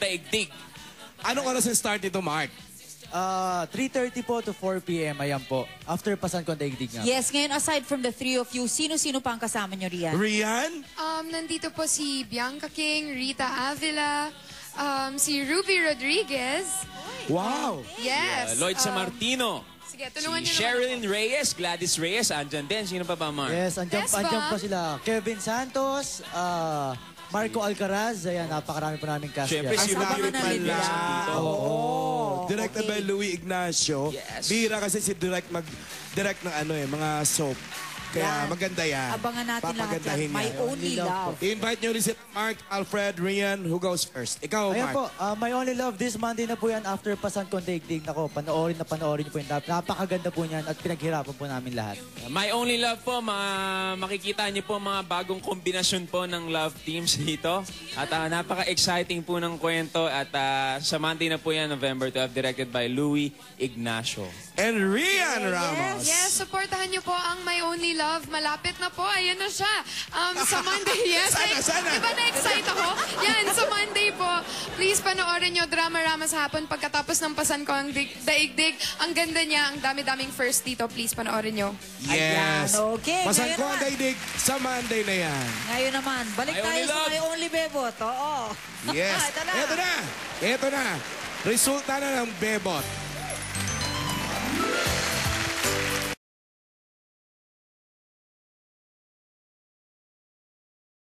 Daigdig. Anong oras yung start nito, Mark? 3:30 po to 4 p.m. Ayan po. After Pasan Ko ang Daigdig nga. Yes, ngayon aside from the three of you, sino-sino pa ang kasama nyo, Rian? Rian? Nandito po si Bianca King, Rita Avila, si Ruby Rodriguez. Wow! Yes. Lloyd Samartino. Sige, tulungan Si niyo Sherilyn Reyes, Gladys Reyes, andyan din. Sino pa ba, Mark? Yes, andyan pa sila. Kevin Santos, Marco Alcaraz. Ayan, napakarami po namin cast. Siyempre, si Ruby Abangan na rin Rodriguez. nila. Oo. Directed by Louie Ignacio. Yes. Bihira kasi si mag-direct ng mga soap. Kaya Yan. maganda yan. Abangan natin lahat Papagandahin yan. My yan. Only Love. I-invite nyo rin si Mark, Alfred, Rian. Who goes first? Ikaw, Ayan Mark. po, My Only Love this Monday na po yan after Pasan Ko ang Daigdig. Nako, panoorin niyo po yun. Napakaganda po niyan at pinaghirapan po namin lahat. My Only Love po, makikita niyo po mga bagong kombinasyon po ng love teams dito. At napaka-exciting po ng kwento. At sa Monday na po yan, November 12, directed by Louie Ignacio. And Rian Ramos. Yes, supportahan niyo po ang My Only Love. Malapit na po. Ayan na siya. Sa Monday, yes. Sana. Diba na-excite ako? Yan, sa Monday po. Please panoorin niyo Drama Rama sa hapon pagkatapos ng Pasan Ko ang Daigdig. Ang ganda niya. Ang dami-daming first dito. Please panoorin niyo. Yes. Ayan, okay. Pasan Ngayon Ko ang naman. Daigdig sa Monday na yan. Ngayon naman, balik My tayo Only sa Love. My Only Bebot. Oo. Yes. Ito na. Ito na. Resulta na ng Bebot.